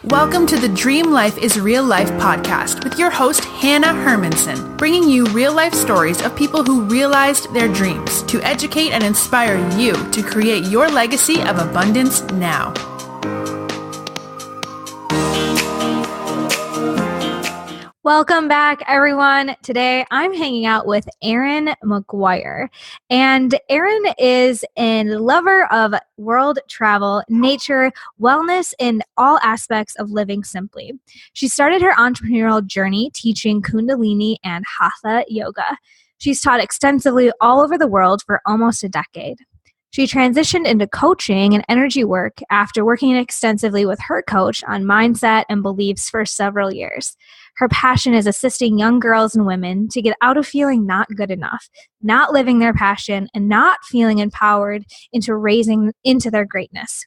Welcome to the Dream Life is Real Life podcast with your host, Hannah Hermanson, bringing you real life stories of people who realized their dreams to educate and inspire you to create your legacy of abundance now. Welcome back, everyone. Today, I'm hanging out with Erin McGuire. And Erin is a lover of world travel, nature, wellness, and all aspects of living simply. She started her entrepreneurial journey teaching Kundalini and Hatha yoga. She's taught extensively all over the world for almost a decade. She transitioned into coaching and energy work after working extensively with her coach on mindset and beliefs for several years. Her passion is assisting young girls and women to get out of feeling not good enough, not living their passion, and not feeling empowered into raising into their greatness.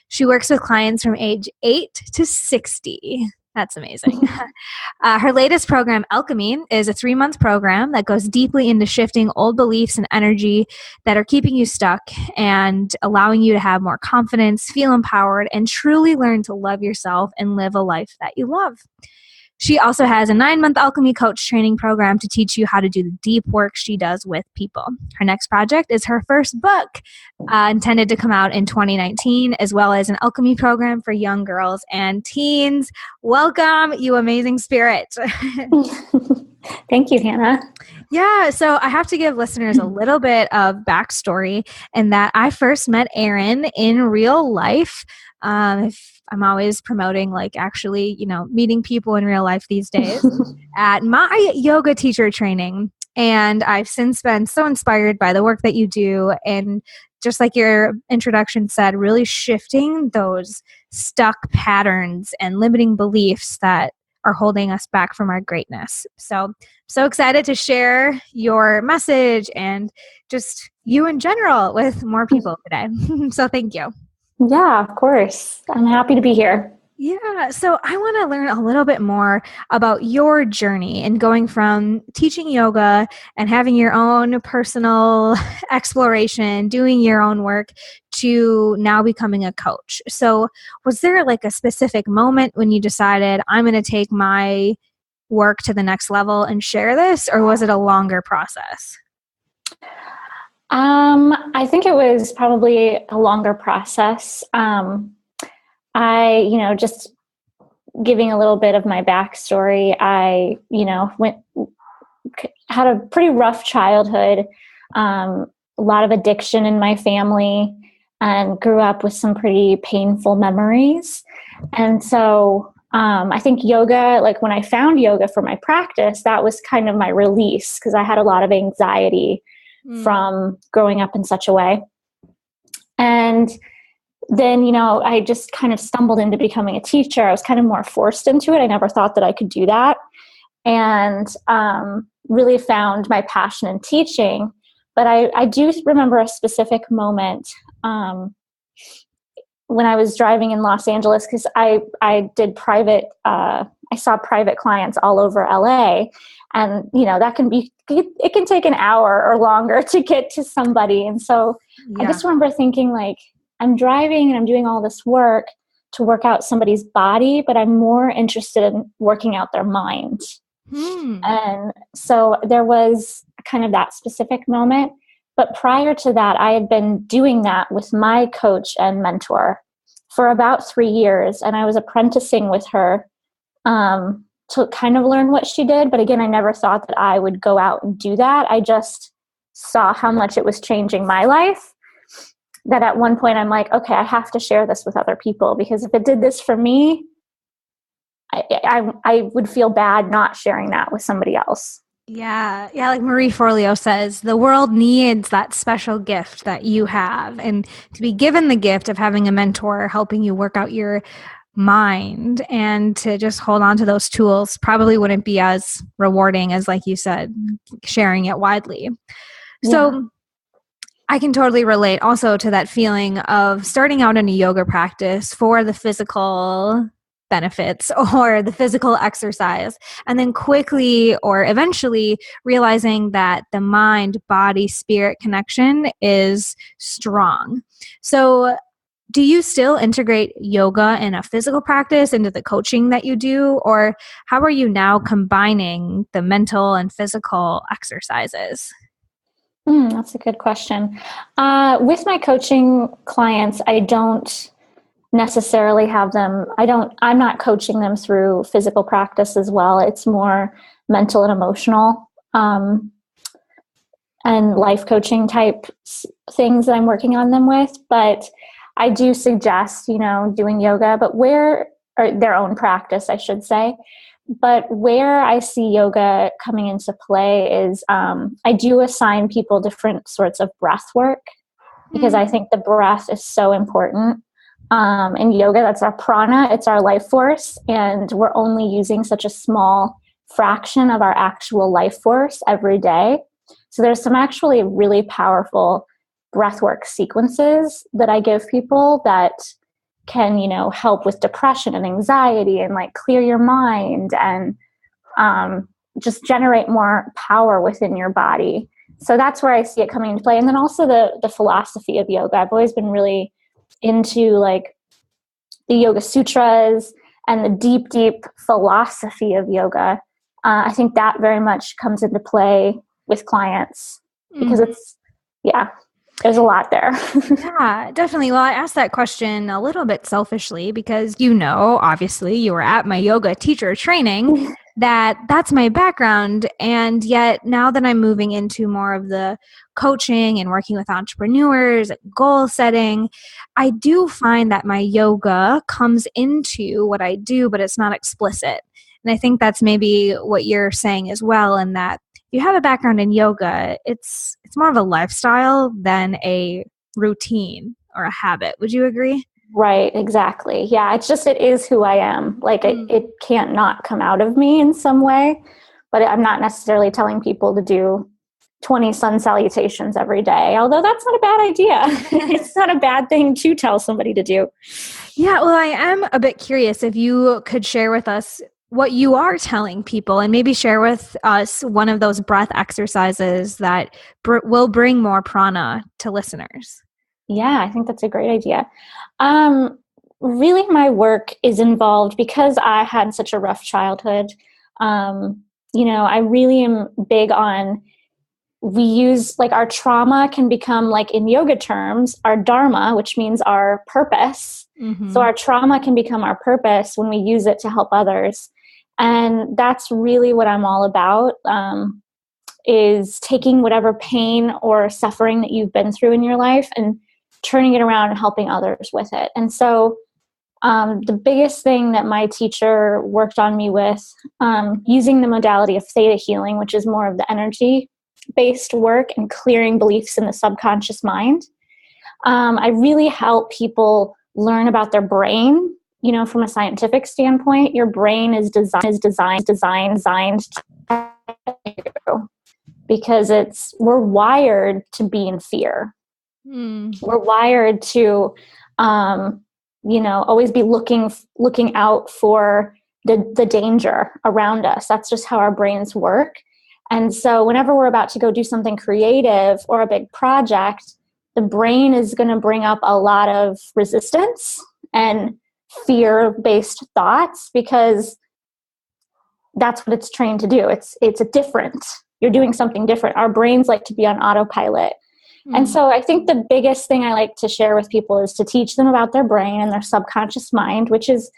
She works with clients from age 8 to 60. That's amazing. Her latest program, Alchemy, is a 3-month program that goes deeply into shifting old beliefs and energy that are keeping you stuck and allowing you to have more confidence, feel empowered, and truly learn to love yourself and live a life that you love. She also has a 9-month alchemy coach training program to teach you how to do the deep work she does with people. Her next project is her first book, intended to come out in 2019, as well as an alchemy program for young girls and teens. Welcome, you amazing spirit. Thank you, Hannah. Yeah, so I have to give listeners a little bit of backstory in that I first met Erin in real life. I'm always promoting meeting people in real life these days at my yoga teacher training. And I've since been so inspired by the work that you do. And just like your introduction said, really shifting those stuck patterns and limiting beliefs that are holding us back from our greatness. So excited to share your message and just you in general with more people today. So thank you. Yeah, of course. I'm happy to be here. Yeah. So I want to learn a little bit more about your journey and going from teaching yoga and having your own personal exploration, doing your own work, to now becoming a coach. So was there like a specific moment when you decided I'm going to take my work to the next level and share this, or was it a longer process? I think it was probably a longer process. Just giving a little bit of my backstory, I, had a pretty rough childhood, a lot of addiction in my family, and grew up with some pretty painful memories. And so, I think yoga, like when I found yoga for my practice, that was kind of my release because I had a lot of anxiety from growing up in such a way. And then, I just kind of stumbled into becoming a teacher. I was kind of more forced into it. I never thought that I could do that. And really found my passion in teaching. But I do remember a specific moment when I was driving in Los Angeles, because I did private, I saw private clients all over LA. And, it can take an hour or longer to get to somebody. And so I just remember thinking, like, I'm driving and I'm doing all this work to work out somebody's body, but I'm more interested in working out their mind. And so there was kind of that specific moment. But prior to that, I had been doing that with my coach and mentor for about 3 years. And I was apprenticing with her to kind of learn what she did. But again, I never thought that I would go out and do that. I just saw how much it was changing my life, that at one point I'm like, okay, I have to share this with other people, because if it did this for me, I would feel bad not sharing that with somebody else. Yeah. Like Marie Forleo says, the world needs that special gift that you have. And to be given the gift of having a mentor helping you work out your mind and to just hold on to those tools probably wouldn't be as rewarding as, like you said, sharing it widely. Yeah. So I can totally relate also to that feeling of starting out in a yoga practice for the physical benefits or the physical exercise, and then quickly or eventually realizing that the mind, body, spirit connection is strong. So do you still integrate yoga and a physical practice into the coaching that you do? Or how are you now combining the mental and physical exercises? That's a good question. With my coaching clients, I don't necessarily have them, I'm not coaching them through physical practice as well. It's more mental and emotional, and life coaching type things that I'm working on them with. But I do suggest, doing yoga, or their own practice, I should say. But where I see yoga coming into play is I do assign people different sorts of breath work, because I think the breath is so important. In yoga, that's our prana, it's our life force, and we're only using such a small fraction of our actual life force every day. So there's some actually really powerful breathwork sequences that I give people that can, help with depression and anxiety and like clear your mind and just generate more power within your body. So that's where I see it coming into play. And then also the philosophy of yoga. I've always been really into like the Yoga Sutras and the deep, deep philosophy of yoga. I think that very much comes into play with clients because there's a lot there. Yeah, definitely. Well, I asked that question a little bit selfishly because, obviously you were at my yoga teacher training, that's my background. And yet now that I'm moving into more of the coaching and working with entrepreneurs, goal setting, I do find that my yoga comes into what I do, but it's not explicit. And I think that's maybe what you're saying as well, in that you have a background in yoga, it's more of a lifestyle than a routine or a habit. Would you agree? Right, exactly. Yeah, it is who I am. Like it can't not come out of me in some way, but I'm not necessarily telling people to do 20 sun salutations every day, although that's not a bad idea. It's not a bad thing to tell somebody to do. Yeah, well, I am a bit curious if you could share with us what you are telling people and maybe share with us one of those breath exercises that will bring more prana to listeners. Yeah, I think that's a great idea. Really, my work is involved because I had such a rough childhood. I really am big on, we use like our trauma can become, like in yoga terms, our dharma, which means our purpose. Mm-hmm. So our trauma can become our purpose when we use it to help others. And that's really what I'm all about, is taking whatever pain or suffering that you've been through in your life and turning it around and helping others with it. And so the biggest thing that my teacher worked on me with, using the modality of theta healing, which is more of the energy-based work and clearing beliefs in the subconscious mind, I really help people learn about their brain. From a scientific standpoint, your brain is designed because we're wired to be in fear. We're wired to, always be looking out for the danger around us. That's just how our brains work. And so whenever we're about to go do something creative or a big project, the brain is going to bring up a lot of resistance and fear-based thoughts, because that's what it's trained to do. It's a different. You're doing something different. Our brains like to be on autopilot. And so I think the biggest thing I like to share with people is to teach them about their brain and their subconscious mind, which is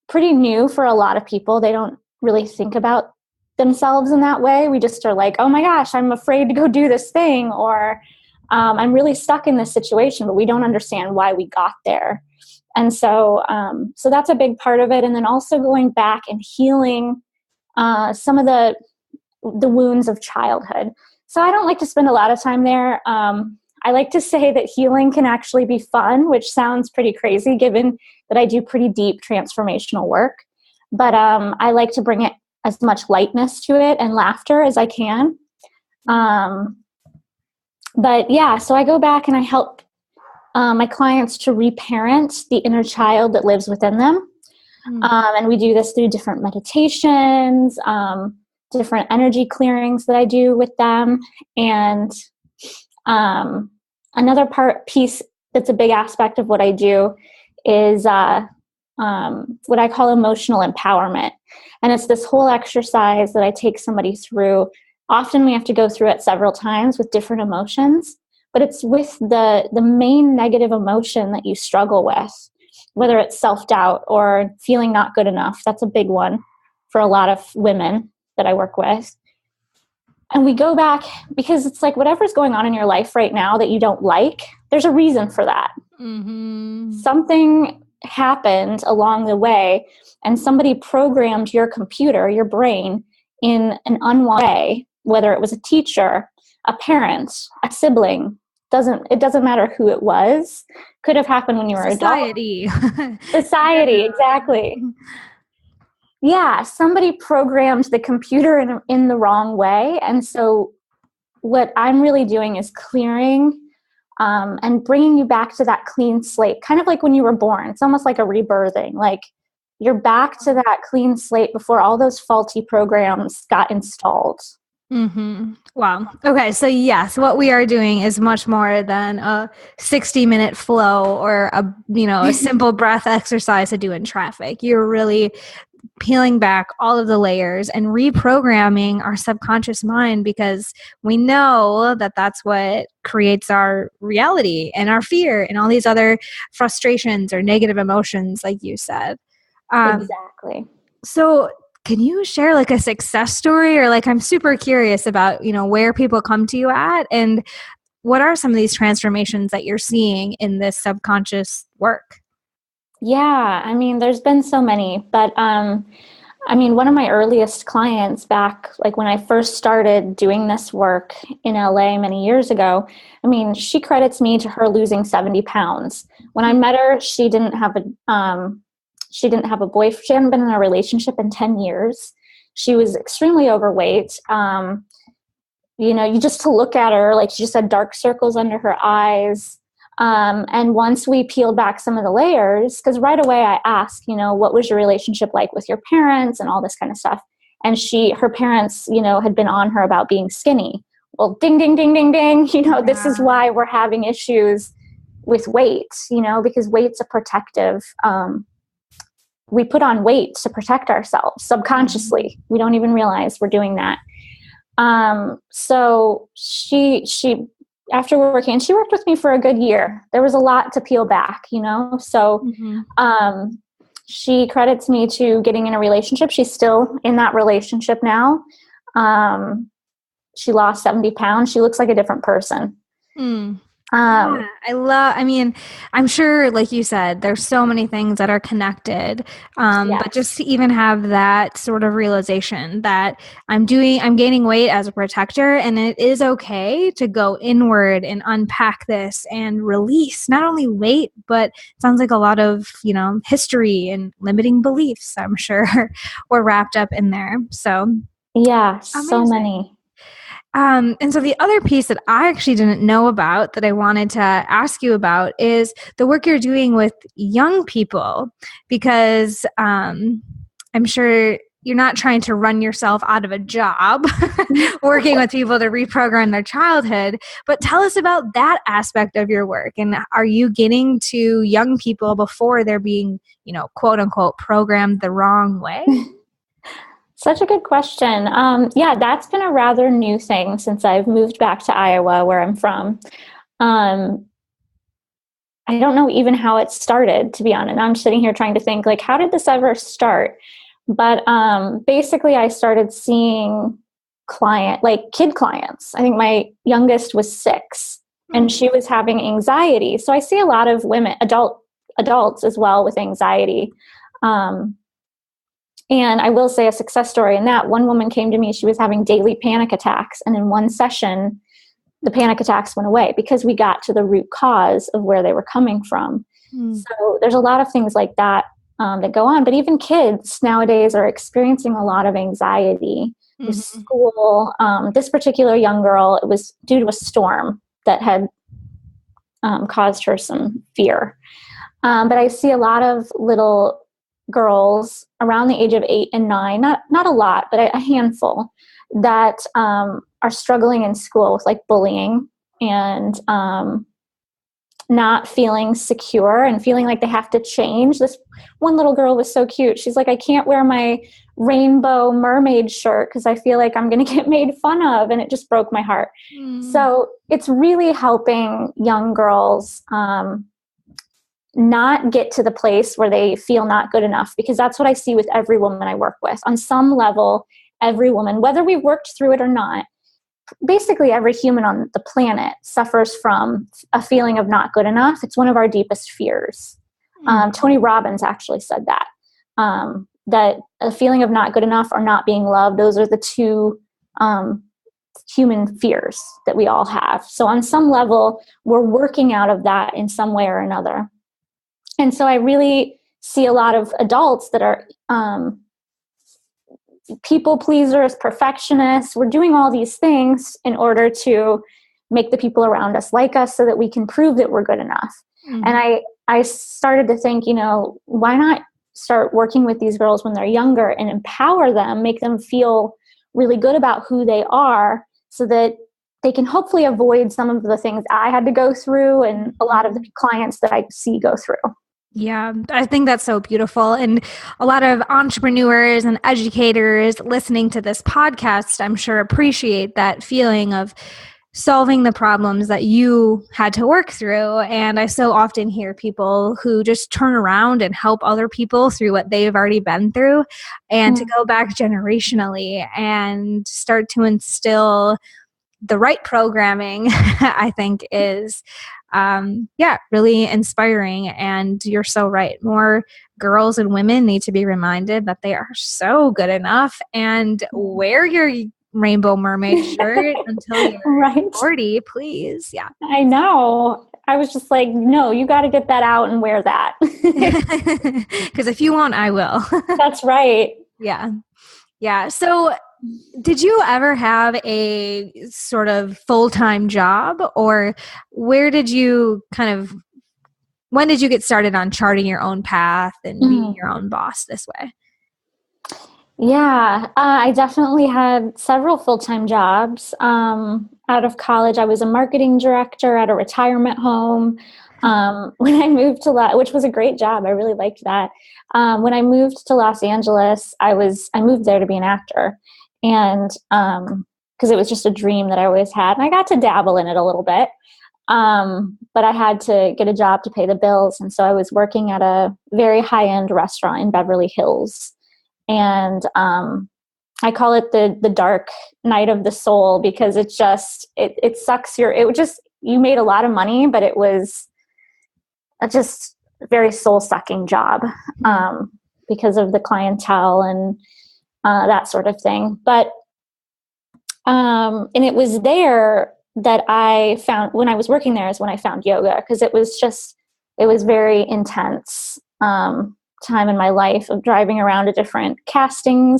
pretty new for a lot of people. They don't really think about themselves in that way. We just are like, oh my gosh, I'm afraid to go do this thing, or I'm really stuck in this situation, but we don't understand why we got there. And so that's a big part of it. And then also going back and healing some of the wounds of childhood. So I don't like to spend a lot of time there. I like to say that healing can actually be fun, which sounds pretty crazy given that I do pretty deep transformational work. But I like to bring it as much lightness to it and laughter as I can. But yeah, so I go back and I help my clients to reparent the inner child that lives within them. And we do this through different meditations, different energy clearings that I do with them. And another piece that's a big aspect of what I do is what I call emotional empowerment. And it's this whole exercise that I take somebody through. Often we have to go through it several times with different emotions, but it's with the main negative emotion that you struggle with, whether it's self-doubt or feeling not good enough. That's a big one for a lot of women that I work with. And we go back because it's like whatever's going on in your life right now that you don't like, there's a reason for that. Mm-hmm. Something happened along the way and somebody programmed your computer, your brain, in an unwanted way, whether it was a teacher, a parent, a sibling. It doesn't matter who it was. Could have happened when you were Society. adult. Society, exactly. Yeah, somebody programmed the computer in the wrong way. And so what I'm really doing is clearing and bringing you back to that clean slate, kind of like when you were born. It's almost like a rebirthing. Like you're back to that clean slate before all those faulty programs got installed. Mm-hmm. Wow. Okay. So yes, what we are doing is much more than a 60-minute flow or a simple breath exercise to do in traffic. You're really peeling back all of the layers and reprogramming our subconscious mind, because we know that that's what creates our reality and our fear and all these other frustrations or negative emotions, like you said. Exactly. So can you share like a success story, or like, I'm super curious about, where people come to you at, and what are some of these transformations that you're seeing in this subconscious work? Yeah, I mean, there's been so many, but one of my earliest clients back, like when I first started doing this work in LA many years ago, she credits me to her losing 70 pounds. When I met her, she didn't have a boyfriend. She hadn't been in a relationship in 10 years. She was extremely overweight. You just to look at her, like she just had dark circles under her eyes. And once we peeled back some of the layers, because right away I asked, what was your relationship like with your parents and all this kind of stuff. And her parents, had been on her about being skinny. Well, ding, ding, ding, ding, ding. This is why we're having issues with weight, because weight's a protective, we put on weight to protect ourselves subconsciously. We don't even realize we're doing that. So she after working, and she worked with me for a good year. There was a lot to peel back, So, she credits me to getting in a relationship. She's still in that relationship now. She lost 70 pounds. She looks like a different person. Yeah, I'm sure, like you said, there's so many things that are connected. Yes. But just to even have that sort of realization that I'm gaining weight as a protector, and it is okay to go inward and unpack this and release not only weight, but it sounds like a lot of, history and limiting beliefs, I'm sure, were wrapped up in there. So yeah, amazing. So many. And so the other piece that I actually didn't know about that I wanted to ask you about is the work you're doing with young people, because I'm sure you're not trying to run yourself out of a job working with people to reprogram their childhood, but tell us about that aspect of your work. And are you getting to young people before they're being, quote unquote, programmed the wrong way? Such a good question. Yeah, that's been a rather new thing since I've moved back to Iowa, where I'm from. I don't know even how it started, to be honest. I'm sitting here trying to think, like, how did this ever start? But basically, I started seeing kid clients. I think my youngest was 6, and she was having anxiety. So I see a lot of women, adults as well, with anxiety. And I will say a success story in that one woman came to me, she was having daily panic attacks. And in one session, the panic attacks went away because we got to the root cause of where they were coming from. So there's a lot of things like that that go on. But even kids nowadays are experiencing a lot of anxiety with school. This particular young girl, it was due to a storm that had caused her some fear. But I see a lot of little girls around the age of 8 and 9, not a lot, but a handful, that are struggling in school with like bullying and not feeling secure and feeling like they have to change. This one little girl was so cute. She's like, I can't wear my rainbow mermaid shirt because I feel like I'm going to get made fun of. And it just broke my heart. So it's really helping young girls not get to the place where they feel not good enough, because that's what I see with every woman I work with. On some level, every woman, whether we've worked through it or not, basically every human on the planet suffers from a feeling of not good enough. It's one of our deepest fears. Tony Robbins actually said that, that a feeling of not good enough or not being loved, those are the two human fears that we all have. So on some level, we're working out of that in some way or another. And so I really see a lot of adults that are people pleasers, perfectionists. We're doing all these things in order to make the people around us like us so that we can prove that we're good enough. And I started to think, why not start working with these girls when they're younger and empower them, make them feel really good about who they are so that they can hopefully avoid some of the things I had to go through and a lot of the clients that I see go through. Yeah, I think that's so beautiful. And a lot of entrepreneurs and educators listening to this podcast, I'm sure, appreciate that feeling of solving the problems that you had to work through. And I so often hear people who just turn around and help other people through what they've already been through, and to go back generationally and start to instill the right programming, I think is really inspiring. And you're so right. More girls and women need to be reminded that they are so good enough, and wear your rainbow mermaid shirt until you're 40, please. Yeah. I know. I was just like, no, you got to get that out and wear that. Because if you won't, I will. That's right. Yeah. Yeah. So did you ever have a sort of full-time job, or when did you get started on charting your own path and being your own boss this way? Yeah, I definitely had several full-time jobs. Out of college, I was a marketing director at a retirement home. When I moved to which was a great job. I really liked that. When I moved to Los Angeles, I moved there to be an actor. And because it was just a dream that I always had. And I got to dabble in it a little bit. But I had to get a job to pay the bills. And so I was working at a very high-end restaurant in Beverly Hills. And I call it the dark night of the soul, because it sucks you made a lot of money, but it was just a very soul-sucking job because of the clientele and that sort of thing. But and it was there that I found, when I was working there, is when I found yoga, because it was very intense time in my life of driving around to different casting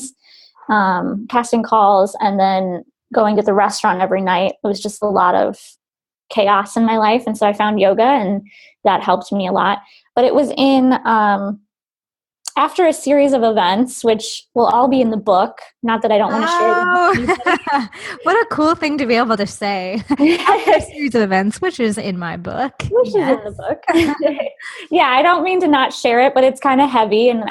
calls, and then going to the restaurant every night. It was just a lot of chaos in my life. And so I found yoga, and that helped me a lot. But it was after a series of events, which will all be in the book. Not that I don't want to share them. What a cool thing to be able to say. After a series of events, which is in my book. Which is in the book. Yeah, I don't mean to not share it, but it's kind of heavy, and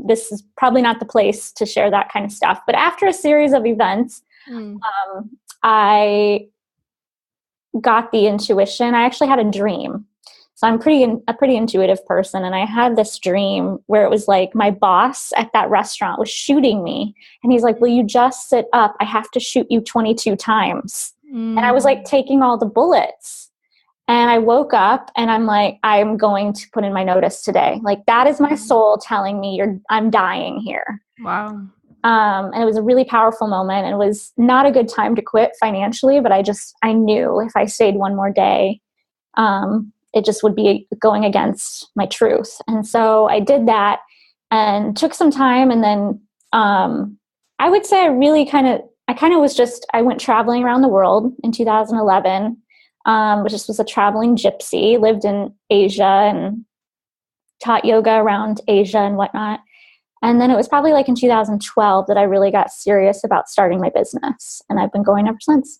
this is probably not the place to share that kind of stuff. But after a series of events, I got the intuition. I actually had a dream. So I'm a pretty intuitive person. And I had this dream where it was like my boss at that restaurant was shooting me. And he's like, will you just sit up? I have to shoot you 22 times. And I was like taking all the bullets. And I woke up and I'm like, I'm going to put in my notice today. Like, that is my soul telling me I'm dying here. Wow. And it was a really powerful moment. And it was not a good time to quit financially, but I knew if I stayed one more day, it just would be going against my truth. And so I did that and took some time. And then I would say I went traveling around the world in 2011, which just was a traveling gypsy, lived in Asia and taught yoga around Asia and whatnot. And then it was probably like in 2012 that I really got serious about starting my business. And I've been going ever since.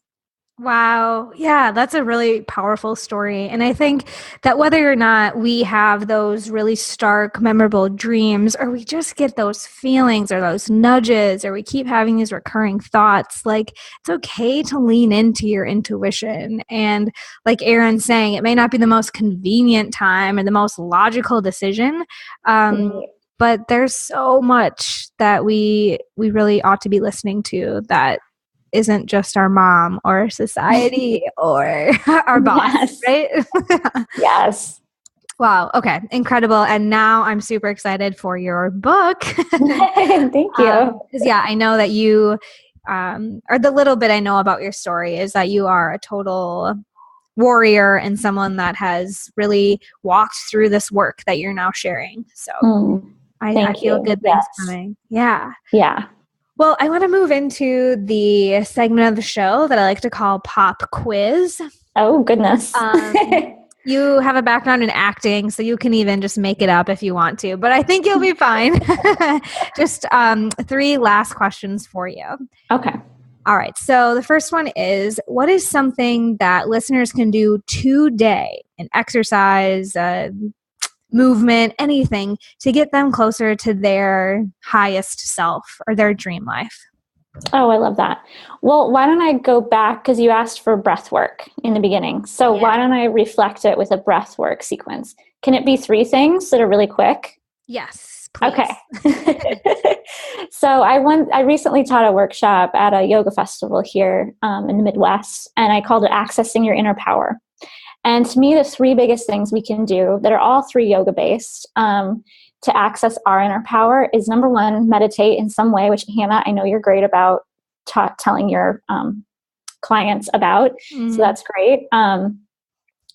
Wow. Yeah, that's a really powerful story. And I think that whether or not we have those really stark, memorable dreams, or we just get those feelings or those nudges, or we keep having these recurring thoughts, like it's okay to lean into your intuition. And like Erin's saying, it may not be the most convenient time or the most logical decision. But there's so much that we really ought to be listening to that isn't just our mom or society or our boss, Yes. right? Yes. Wow. Okay. Incredible. And now I'm super excited for your book. Thank you. Because I know that you, or the little bit I know about your story is that you are a total warrior and someone that has really walked through this work that you're now sharing. So I feel good things coming. Yeah. Yeah. Well, I want to move into the segment of the show that I like to call Pop Quiz. Oh, goodness. You have a background in acting, so you can even just make it up if you want to, but I think you'll be fine. Just 3 last questions for you. Okay. All right. So the first one is, what is something that listeners can do today, an exercise, movement, anything to get them closer to their highest self or their dream life? Oh, I love that. Well, why don't I go back, because you asked for breath work in the beginning. So why don't I reflect it with a breath work sequence? Can it be 3 things that are really quick? Yes, please. Okay. So I recently taught a workshop at a yoga festival here in the Midwest, and I called it Accessing Your Inner Power. And to me, the 3 biggest things we can do that are all 3 yoga based to access our inner power is, number 1, meditate in some way, which Hannah, I know you're great about telling your clients about. So that's great.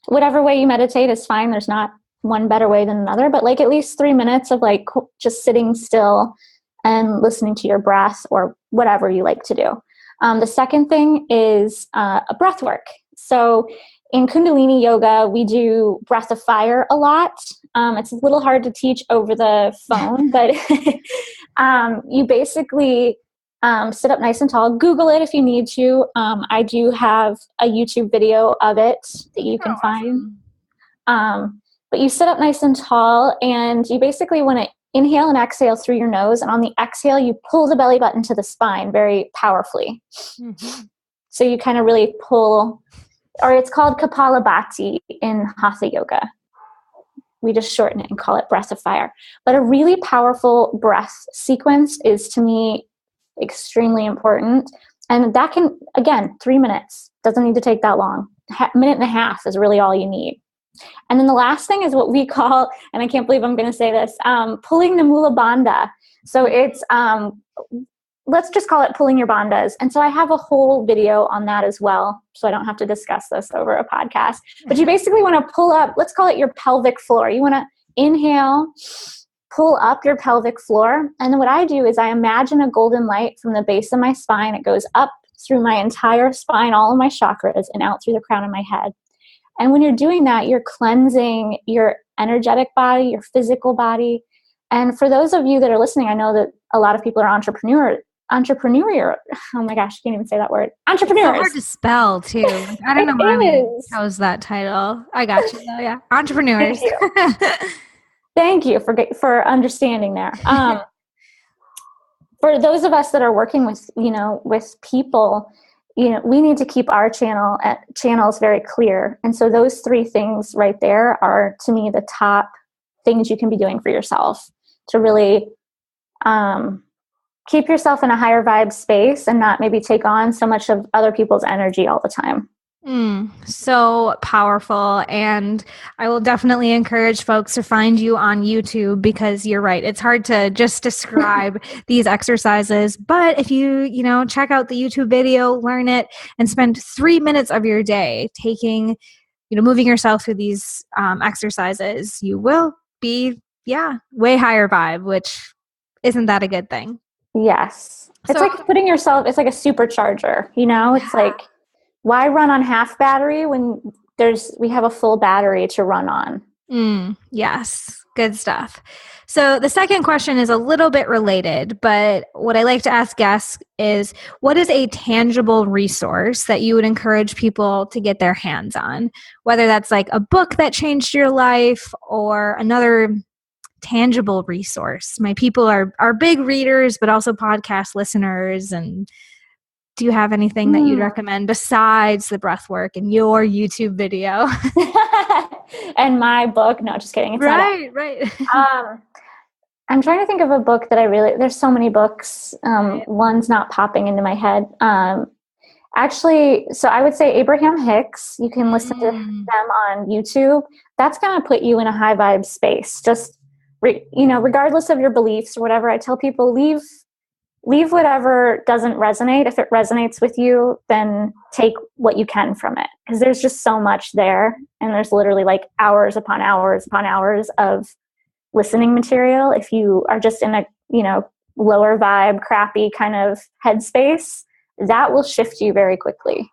Whatever way you meditate is fine. There's not one better way than another, but like at least 3 minutes of like just sitting still and listening to your breath or whatever you like to do. The second thing is a breath work. So in Kundalini yoga, we do breath of fire a lot. It's a little hard to teach over the phone, but you basically sit up nice and tall. Google it if you need to. I do have a YouTube video of it that you can find. But you sit up nice and tall, and you basically want to inhale and exhale through your nose. And on the exhale, you pull the belly button to the spine very powerfully. So you kind of really pull, or it's called Kapalabhati in Hatha yoga. We just shorten it and call it breath of fire. But a really powerful breath sequence is, to me, extremely important. And that can, again, 3 minutes. Doesn't need to take that long. Minute and a half is really all you need. And then the last thing is what we call, and I can't believe I'm going to say this, pulling the mula bandha. So it's, let's just call it pulling your bandhas. And so I have a whole video on that as well, so I don't have to discuss this over a podcast. But you basically want to pull up, let's call it your pelvic floor. You want to inhale, pull up your pelvic floor. And then what I do is I imagine a golden light from the base of my spine. It goes up through my entire spine, all of my chakras, and out through the crown of my head. And when you're doing that, you're cleansing your energetic body, your physical body. And for those of you that are listening, I know that a lot of people are entrepreneurial. Oh my gosh, I can't even say that word. Entrepreneurs. It's so hard to spell too. I don't know why we chose that title. I got you though. Yeah, entrepreneurs. Thank you for understanding there. For those of us that are working with with people, we need to keep our channels very clear. And so those 3 things right there are, to me, the top things you can be doing for yourself to really keep yourself in a higher vibe space and not maybe take on so much of other people's energy all the time. So powerful. And I will definitely encourage folks to find you on YouTube, because you're right. It's hard to just describe these exercises. But if you, check out the YouTube video, learn it, and spend 3 minutes of your day taking, moving yourself through these exercises, you will be, way higher vibe, which isn't that a good thing? Yes. It's like putting yourself, it's like a supercharger, it's like, why run on half battery when we have a full battery to run on? Yes. Good stuff. So the second question is a little bit related, but what I like to ask guests is, what is a tangible resource that you would encourage people to get their hands on? Whether that's like a book that changed your life or another tangible resource. My people are big readers, but also podcast listeners. And do you have anything that you'd recommend besides the breathwork and your YouTube video? And my book? No, just kidding. It's right. I'm trying to think of a book that there's so many books. One's not popping into my head. Actually, so I would say Abraham Hicks. You can listen to them on YouTube. That's going to put you in a high vibe space. Just, regardless of your beliefs or whatever, I tell people leave whatever doesn't resonate. If it resonates with you, then take what you can from it. Because there's just so much there. And there's literally like hours upon hours upon hours of listening material. If you are just in a, lower vibe, crappy kind of headspace, that will shift you very quickly.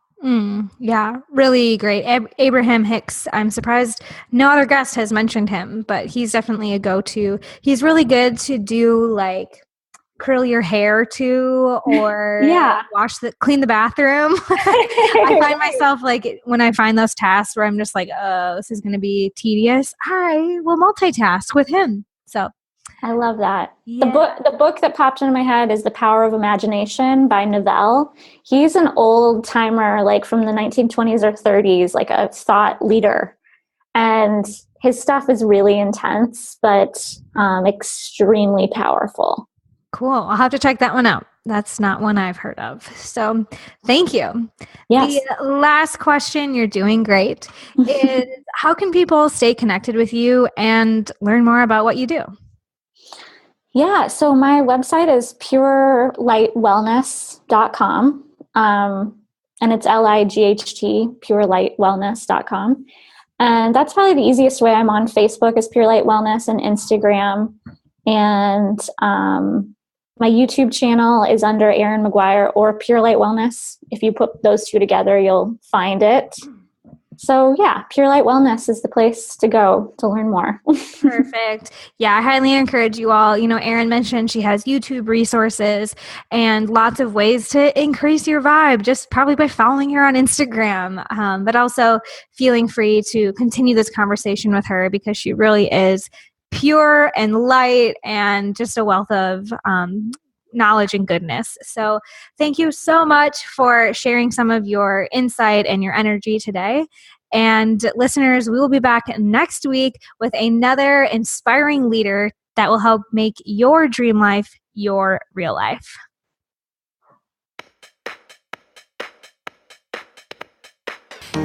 Yeah, really great. Abraham Hicks, I'm surprised no other guest has mentioned him, but he's definitely a go-to. He's really good to do like curl your hair to, or clean the bathroom. I find myself like when I find those tasks where I'm just like, oh, this is going to be tedious, I will multitask with him. So I love that. Yeah. The book that popped into my head is The Power of Imagination by Novell. He's an old timer, like from the 1920s or 30s, like a thought leader. And his stuff is really intense, but extremely powerful. Cool. I'll have to check that one out. That's not one I've heard of. So thank you. Yes. The last question, you're doing great, is how can people stay connected with you and learn more about what you do? Yeah. So my website is purelightwellness.com. And it's LIGHT, purelightwellness.com. And that's probably the easiest way. I'm on Facebook as Pure Light Wellness and Instagram. And my YouTube channel is under Erin McGuire or Pure Light Wellness. If you put those two together, you'll find it. So yeah, Pure Light Wellness is the place to go to learn more. Perfect. Yeah, I highly encourage you all. Erin mentioned she has YouTube resources and lots of ways to increase your vibe, just probably by following her on Instagram, but also feeling free to continue this conversation with her because she really is pure and light and just a wealth of knowledge and goodness. So thank you so much for sharing some of your insight and your energy today. And listeners, we will be back next week with another inspiring leader that will help make your dream life your real life.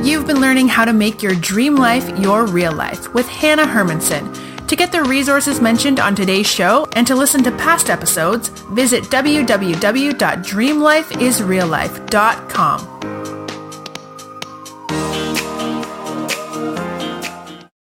You've been learning how to make your dream life your real life with Hannah Hermanson. To get the resources mentioned on today's show and to listen to past episodes, visit www.dreamlifeisreallife.com.